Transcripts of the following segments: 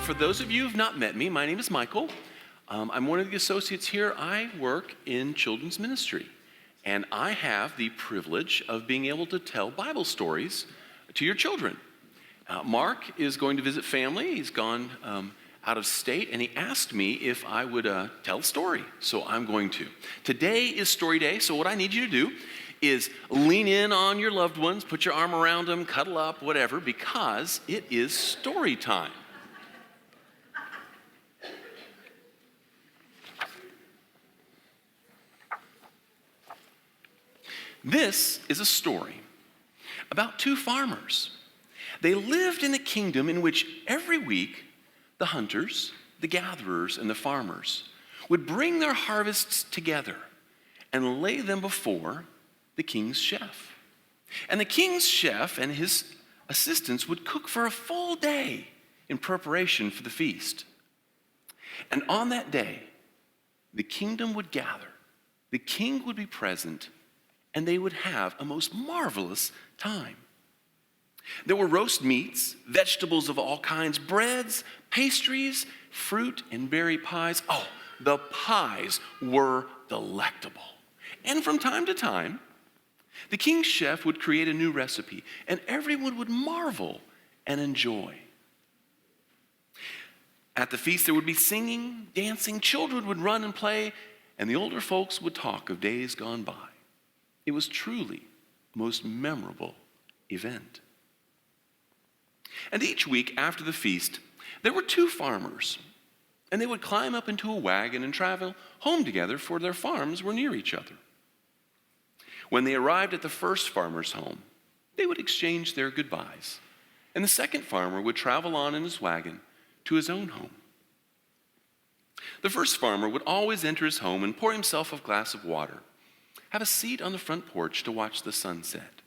for those of you who've not met me, my name is Michael. I'm one of the associates here. I work in children's ministry, and I have the privilege of being able to tell Bible stories to your children. Mark is going to visit family. He's gone out of state, and he asked me if I would tell a story, so I'm going to. Today is story day, so what I need you to do is lean in on your loved ones, put your arm around them, cuddle up, whatever, because it is story time. This is a story about two farmers. They lived in a kingdom in which every week the hunters, the gatherers, and the farmers would bring their harvests together and lay them before the king's chef. And the king's chef and his assistants would cook for a full day in preparation for the feast. And on that day, the kingdom would gather, the king would be present, and they would have a most marvelous time. There were roast meats, vegetables of all kinds, breads, pastries, fruit, and berry pies. Oh, the pies were delectable. And from time to time, the king's chef would create a new recipe, and everyone would marvel and enjoy. At the feast, there would be singing, dancing, children would run and play, and the older folks would talk of days gone by. It was truly a most memorable event. And each week after the feast, there were two farmers, and they would climb up into a wagon and travel home together, for their farms were near each other. When they arrived at the first farmer's home, they would exchange their goodbyes, and the second farmer would travel on in his wagon to his own home. The first farmer would always enter his home and pour himself a glass of water, have a seat on the front porch to watch the sunset.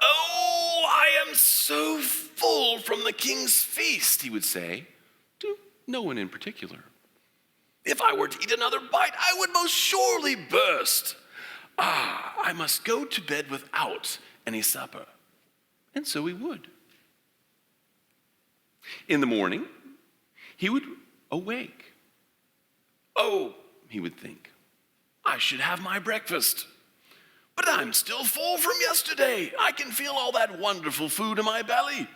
"Oh, I am so full from the king's feast," he would say, to no one in particular. "If I were to eat another bite, I would most surely burst. I must go to bed without any supper." And so he would. In the morning, he would awake. "Oh," he would think, "I should have my breakfast. But I'm still full from yesterday. I can feel all that wonderful food in my belly.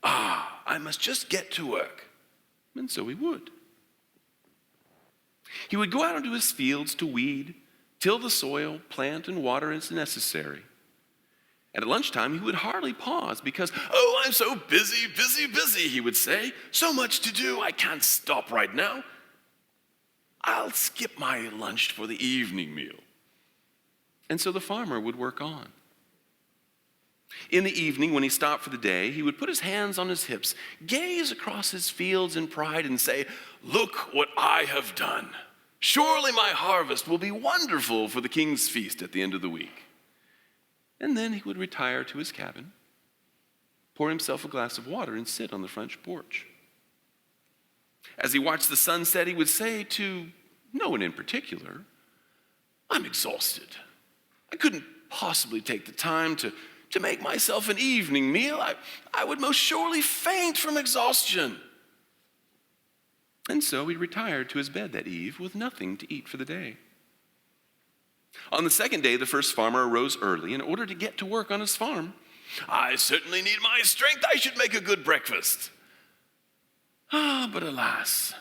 I must just get to work." And so he would. He would go out into his fields to weed, till the soil, plant, and water as necessary. And at lunchtime, he would hardly pause because, "Oh, I'm so busy, busy, busy," he would say. "So much to do, I can't stop right now. I'll skip my lunch for the evening meal." And so the farmer would work on. In the evening, when he stopped for the day, he would put his hands on his hips, gaze across his fields in pride, and say, "Look what I have done. Surely my harvest will be wonderful for the king's feast at the end of the week." And then he would retire to his cabin, pour himself a glass of water, and sit on the front porch. As he watched the sunset, he would say to no one in particular, "I'm exhausted. I couldn't possibly take the time to make myself an evening meal. I would most surely faint from exhaustion." And so he retired to his bed that eve with nothing to eat for the day. On the second day, the first farmer arose early in order to get to work on his farm. "I certainly need my strength. I should make a good breakfast. But alas,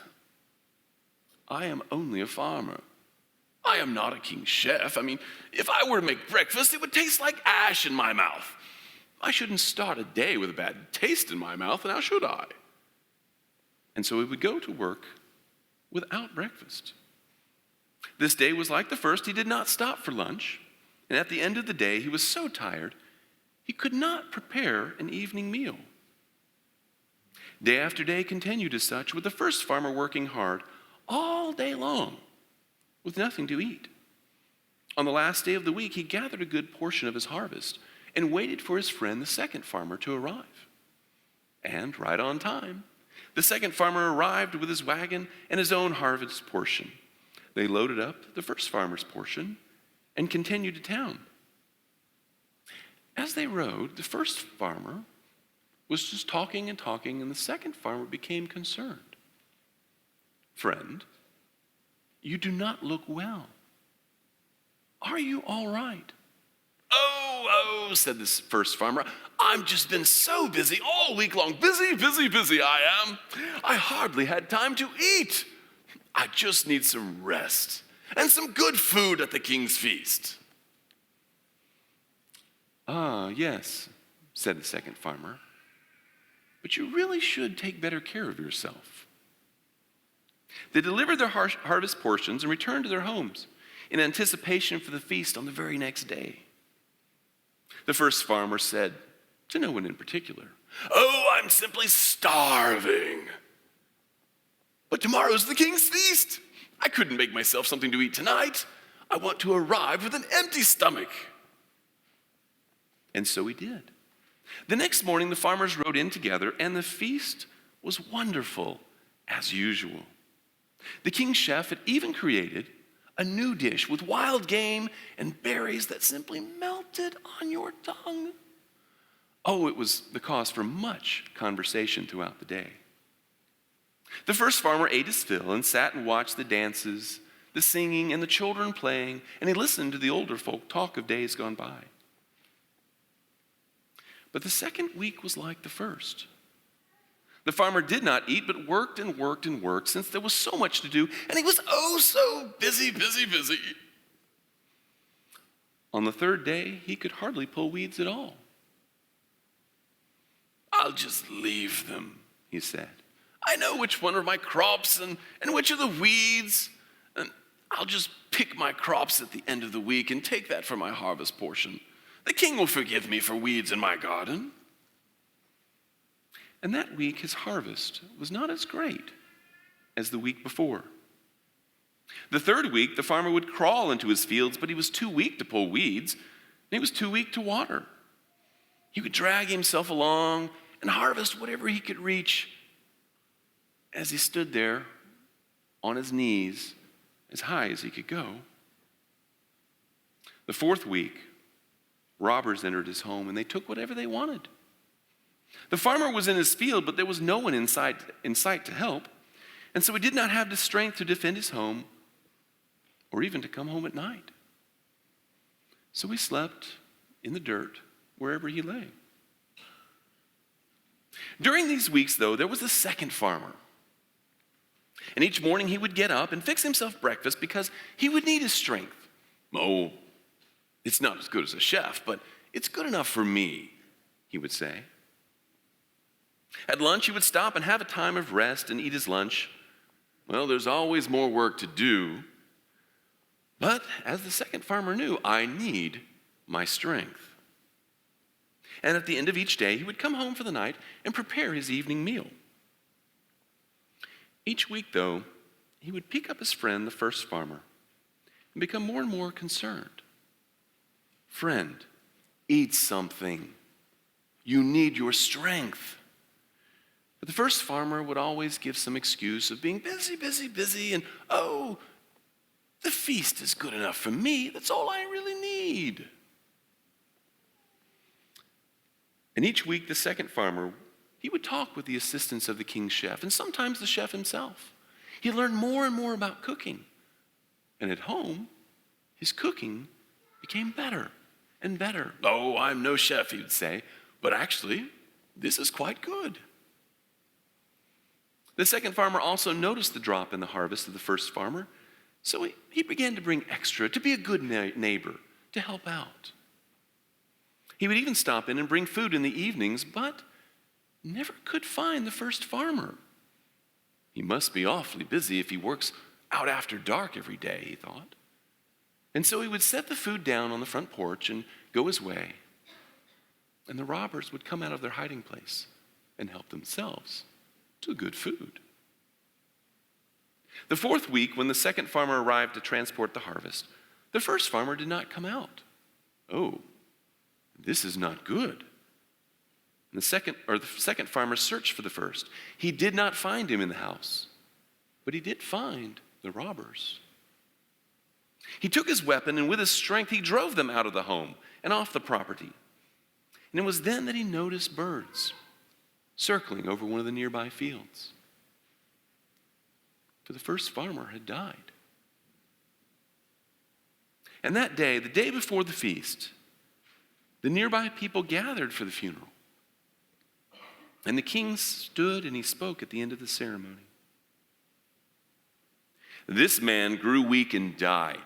I am only a farmer. I am not a king's chef. If I were to make breakfast, it would taste like ash in my mouth. I shouldn't start a day with a bad taste in my mouth, now should I?" And so he would go to work without breakfast. This day was like the first. He did not stop for lunch, and at the end of the day, he was so tired, he could not prepare an evening meal. Day after day continued as such, with the first farmer working hard all day long with nothing to eat. On the last day of the week, he gathered a good portion of his harvest and waited for his friend, the second farmer, to arrive. And right on time, the second farmer arrived with his wagon and his own harvest portion. They loaded up the first farmer's portion and continued to town. As they rode, the first farmer was just talking and talking, and the second farmer became concerned. "Friend, you do not look well. Are you all right?" Oh, said this first farmer. "I've just been so busy all week long. Busy, busy, busy I am. I hardly had time to eat. I just need some rest and some good food at the king's feast." "Ah, yes," said the second farmer. "But you really should take better care of yourself." They delivered their harvest portions and returned to their homes in anticipation for the feast on the very next day. The first farmer said, to no one in particular, "Oh, I'm simply starving. But tomorrow's the king's feast. I couldn't make myself something to eat tonight. I want to arrive with an empty stomach." And so he did. The next morning, the farmers rode in together, and the feast was wonderful as usual. The king's chef had even created a new dish with wild game and berries that simply melted on your tongue. Oh, it was the cause for much conversation throughout the day. The first farmer ate his fill and sat and watched the dances, the singing, and the children playing, and he listened to the older folk talk of days gone by. But the second week was like the first. The farmer did not eat, but worked and worked and worked, since there was so much to do, and he was oh so busy, busy, busy. On the third day, he could hardly pull weeds at all. "I'll just leave them," he said. "I know which one are my crops and which are the weeds, and I'll just pick my crops at the end of the week and take that for my harvest portion. The king will forgive me for weeds in my garden." And that week, his harvest was not as great as the week before. The third week, the farmer would crawl into his fields, but he was too weak to pull weeds, and he was too weak to water. He would drag himself along and harvest whatever he could reach as he stood there on his knees as high as he could go. The fourth week, robbers entered his home, and they took whatever they wanted. The farmer was in his field, but there was no one in sight to help, and so he did not have the strength to defend his home or even to come home at night. So he slept in the dirt wherever he lay. During these weeks, though, there was a second farmer. And each morning he would get up and fix himself breakfast because he would need his strength. "Oh, it's not as good as a chef, but it's good enough for me," he would say. At lunch, he would stop and have a time of rest and eat his lunch. Well, there's always more work to do. But as the second farmer knew, I need my strength. And at the end of each day, he would come home for the night and prepare his evening meal. Each week, though, he would pick up his friend, the first farmer, and become more and more concerned. "Friend, eat something. You need your strength." But the first farmer would always give some excuse of being busy, busy, busy, and "Oh, the feast is good enough for me. That's all I really need." And each week, the second farmer, he would talk with the assistance of the king's chef, and sometimes the chef himself. He learned more and more about cooking. And at home, his cooking became better and better. "Oh, I'm no chef," he would say, "but actually, this is quite good." The second farmer also noticed the drop in the harvest of the first farmer, so he began to bring extra, to be a good neighbor, to help out. He would even stop in and bring food in the evenings, but never could find the first farmer. He must be awfully busy if he works out after dark every day, he thought. And so he would set the food down on the front porch and go his way. And the robbers would come out of their hiding place and help themselves to good food. The fourth week, when the second farmer arrived to transport the harvest, the first farmer did not come out. "Oh, this is not good." And the second farmer searched for the first. He did not find him in the house, but he did find the robbers. He took his weapon, and with his strength, he drove them out of the home and off the property. And it was then that he noticed birds circling over one of the nearby fields. For the first farmer had died. And that day, the day before the feast, the nearby people gathered for the funeral. And the king stood and he spoke at the end of the ceremony. This man grew weak and died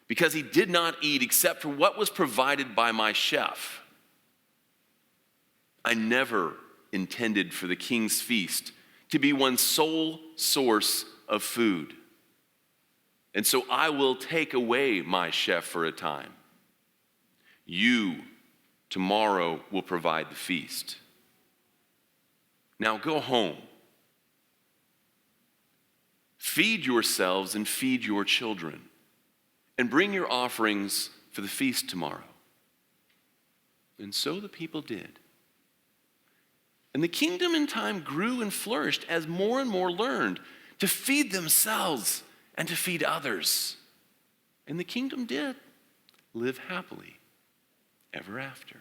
because he did not eat except for what was provided by my chef. I never intended for the king's feast to be one's sole source of food. And so I will take away my chef for a time. You tomorrow will provide the feast. Now go home. Feed yourselves and feed your children, and bring your offerings for the feast tomorrow. And so the people did. And the kingdom in time grew and flourished as more and more learned to feed themselves and to feed others. And the kingdom did live happily ever after.